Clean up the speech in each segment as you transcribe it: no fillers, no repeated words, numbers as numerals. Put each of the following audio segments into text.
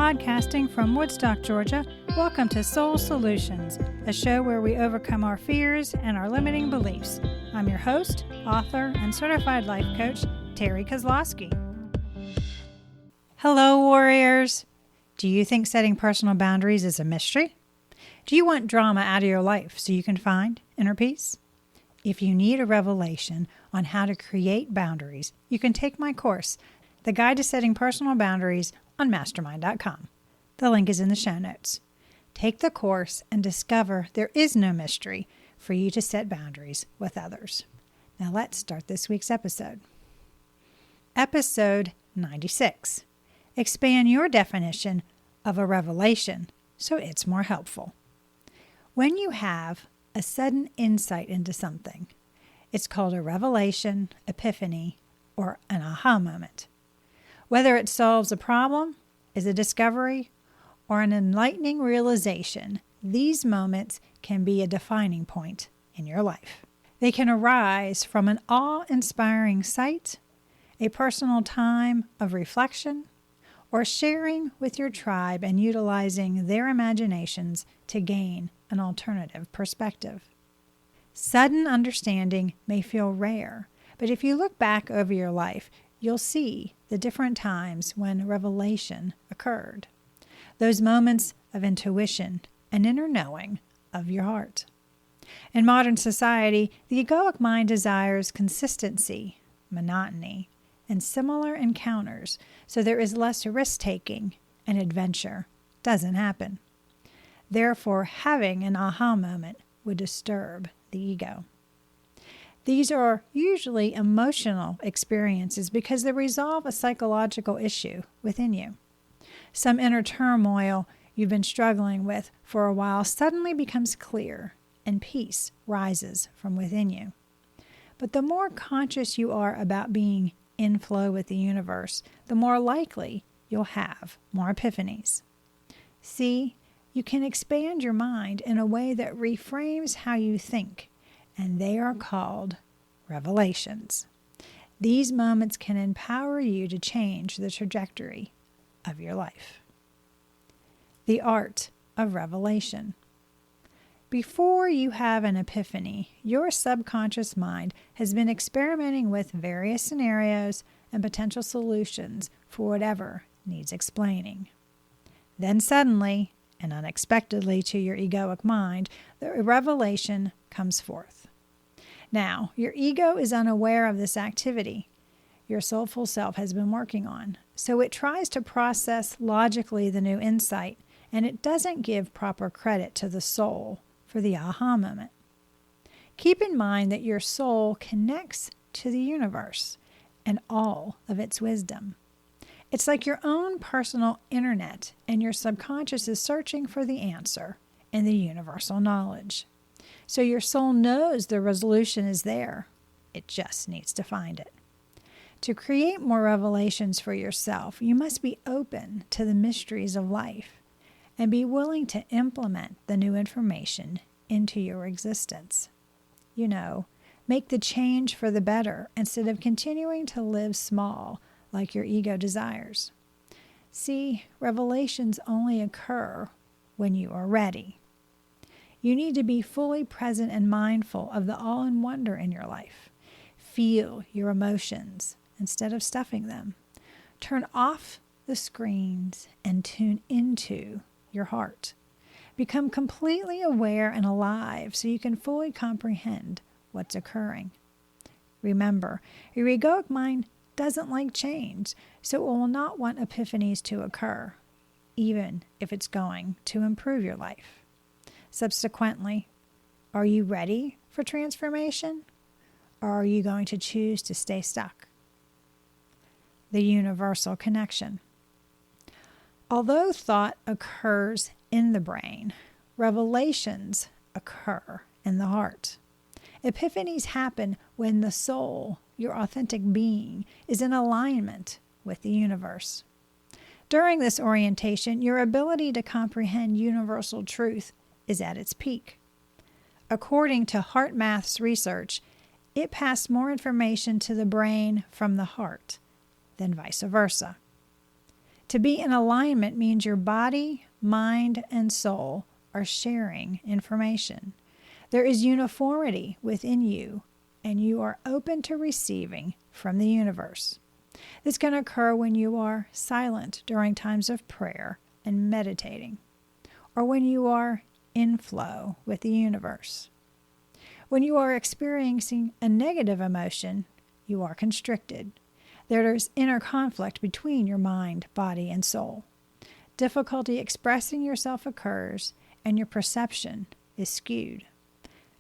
Podcasting from Woodstock, Georgia, welcome to Soul Solutions, a show where we overcome our fears and our limiting beliefs. I'm your host, author, and certified life coach, Terry Kozlowski. Hello, warriors. Do you think setting personal boundaries is a mystery? Do you want drama out of your life so you can find inner peace? If you need a revelation on how to create boundaries, you can take my course, The Guide to Setting Personal Boundaries, on mastermind.com. The link is in the show notes. Take the course and discover there is no mystery for you to set boundaries with others. Now let's start this week's episode. Episode 96. Expand your definition of a revelation so it's more helpful. When you have a sudden insight into something, it's called a revelation, epiphany, or an aha moment. Whether it solves a problem, is a discovery, or an enlightening realization, these moments can be a defining point in your life. They can arise from an awe-inspiring sight, a personal time of reflection, or sharing with your tribe and utilizing their imaginations to gain an alternative perspective. Sudden understanding may feel rare, but if you look back over your life, you'll see the different times when revelation occurred. Those moments of intuition and inner knowing of your heart. In modern society, the egoic mind desires consistency, monotony, and similar encounters, so there is less risk-taking and adventure doesn't happen. Therefore, having an aha moment would disturb the ego. These are usually emotional experiences because they resolve a psychological issue within you. Some inner turmoil you've been struggling with for a while suddenly becomes clear and peace rises from within you. But the more conscious you are about being in flow with the universe, the more likely you'll have more epiphanies. See, you can expand your mind in a way that reframes how you think, and they are called revelations. These moments can empower you to change the trajectory of your life. The art of revelation. Before you have an epiphany, your subconscious mind has been experimenting with various scenarios and potential solutions for whatever needs explaining. Then suddenly, and unexpectedly to your egoic mind, the revelation comes forth. Now, your ego is unaware of this activity your soulful self has been working on, so it tries to process logically the new insight, and it doesn't give proper credit to the soul for the aha moment. Keep in mind that your soul connects to the universe and all of its wisdom. It's like your own personal internet, and your subconscious is searching for the answer in the universal knowledge. So your soul knows the resolution is there. It just needs to find it. To create more revelations for yourself, you must be open to the mysteries of life and be willing to implement the new information into your existence. Make the change for the better instead of continuing to live small like your ego desires. See, revelations only occur when you are ready. You need to be fully present and mindful of the awe and wonder in your life. Feel your emotions instead of stuffing them. Turn off the screens and tune into your heart. Become completely aware and alive so you can fully comprehend what's occurring. Remember, your egoic mind doesn't like change, so it will not want epiphanies to occur, even if it's going to improve your life. Subsequently, are you ready for transformation, or are you going to choose to stay stuck? The universal connection. Although thought occurs in the brain, revelations occur in the heart. Epiphanies happen when the soul, your authentic being, is in alignment with the universe. During this orientation, your ability to comprehend universal truth is at its peak. According to HeartMath's research, it passed more information to the brain from the heart than vice versa. To be in alignment means your body, mind, and soul are sharing information. There is uniformity within you, and you are open to receiving from the universe. This can occur when you are silent during times of prayer and meditating, or when you are in flow with the universe. When you are experiencing a negative emotion, you are constricted. There is inner conflict between your mind, body, and soul. Difficulty expressing yourself occurs, and your perception is skewed.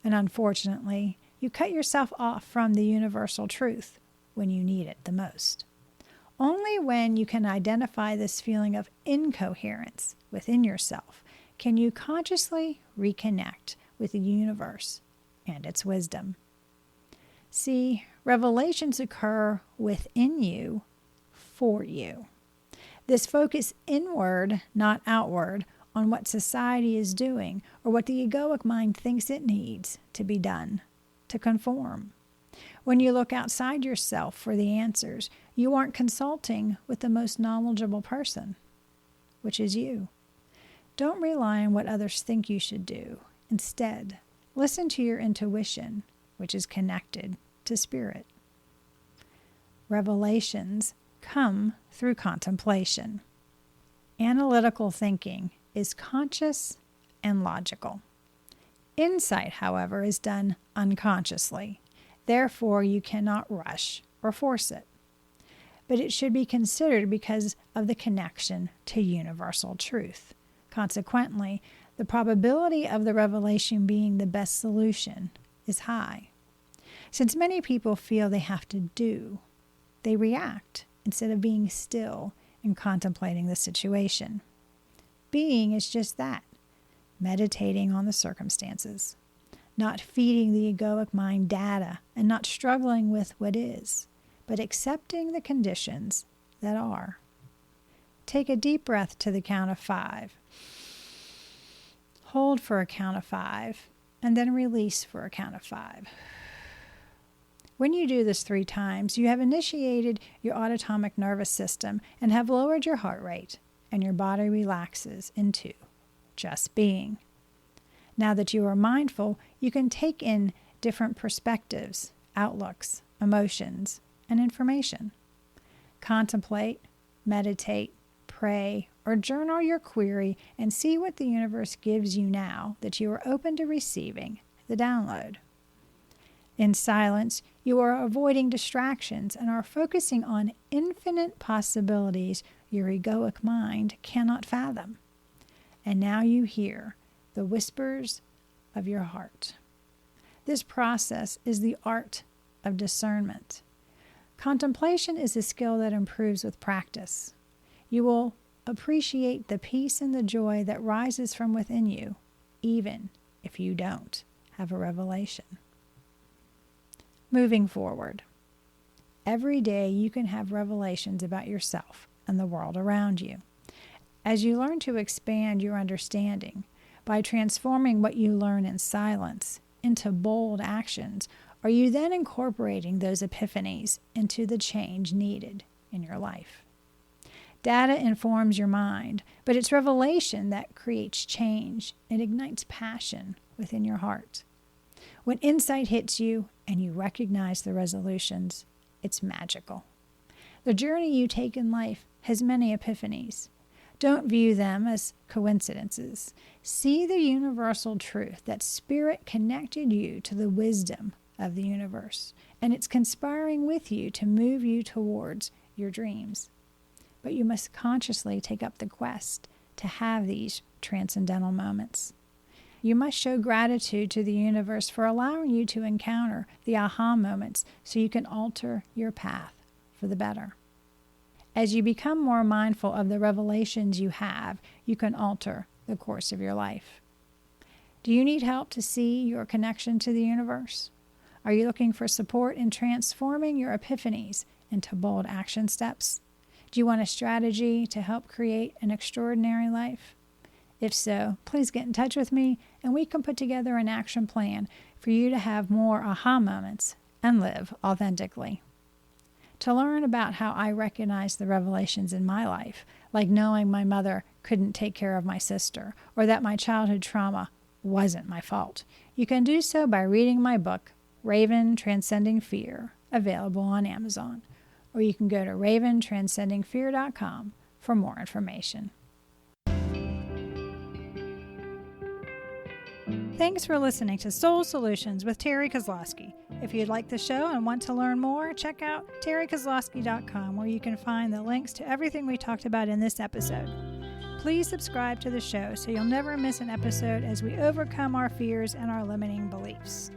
And unfortunately, you cut yourself off from the universal truth when you need it the most. Only when you can identify this feeling of incoherence within yourself can you consciously reconnect with the universe and its wisdom. See, revelations occur within you for you. This focus inward, not outward, on what society is doing or what the egoic mind thinks it needs to be done, to conform. When you look outside yourself for the answers, you aren't consulting with the most knowledgeable person, which is you. Don't rely on what others think you should do. Instead, listen to your intuition, which is connected to spirit. Revelations come through contemplation. Analytical thinking is conscious and logical. Insight, however, is done unconsciously. Therefore, you cannot rush or force it. But it should be considered because of the connection to universal truth. Consequently, the probability of the revelation being the best solution is high. Since many people feel they have to do, they react instead of being still and contemplating the situation. Being is just that, meditating on the circumstances, not feeding the egoic mind data and not struggling with what is, but accepting the conditions that are. Take a deep breath to the count of 5. Hold for a count of 5, and then release for a count of 5. When you do this 3 times, you have initiated your autonomic nervous system and have lowered your heart rate, and your body relaxes into just being. Now that you are mindful, you can take in different perspectives, outlooks, emotions, and information. Contemplate, meditate, pray, or journal your query and see what the universe gives you now that you are open to receiving the download. In silence, you are avoiding distractions and are focusing on infinite possibilities your egoic mind cannot fathom. And now you hear the whispers of your heart. This process is the art of discernment. Contemplation is a skill that improves with practice. You will appreciate the peace and the joy that rises from within you, even if you don't have a revelation. Moving forward, every day you can have revelations about yourself and the world around you. As you learn to expand your understanding by transforming what you learn in silence into bold actions, are you then incorporating those epiphanies into the change needed in your life? Data informs your mind, but it's revelation that creates change and ignites passion within your heart. When insight hits you and you recognize the resolutions, it's magical. The journey you take in life has many epiphanies. Don't view them as coincidences. See the universal truth that Spirit connected you to the wisdom of the universe, and it's conspiring with you to move you towards your dreams. But you must consciously take up the quest to have these transcendental moments. You must show gratitude to the universe for allowing you to encounter the aha moments so you can alter your path for the better. As you become more mindful of the revelations you have, you can alter the course of your life. Do you need help to see your connection to the universe? Are you looking for support in transforming your epiphanies into bold action steps? Do you want a strategy to help create an extraordinary life? If so, please get in touch with me and we can put together an action plan for you to have more aha moments and live authentically. to learn about how I recognize the revelations in my life, like knowing my mother couldn't take care of my sister, or that my childhood trauma wasn't my fault. You can do so by reading my book, Raven Transcending Fear, available on Amazon, or you can go to raventranscendingfear.com for more information. Thanks for listening to Soul Solutions with Terry Kozlowski. If you'd like the show and want to learn more, check out terrykozlowski.com, where you can find the links to everything we talked about in this episode. Please subscribe to the show so you'll never miss an episode as we overcome our fears and our limiting beliefs.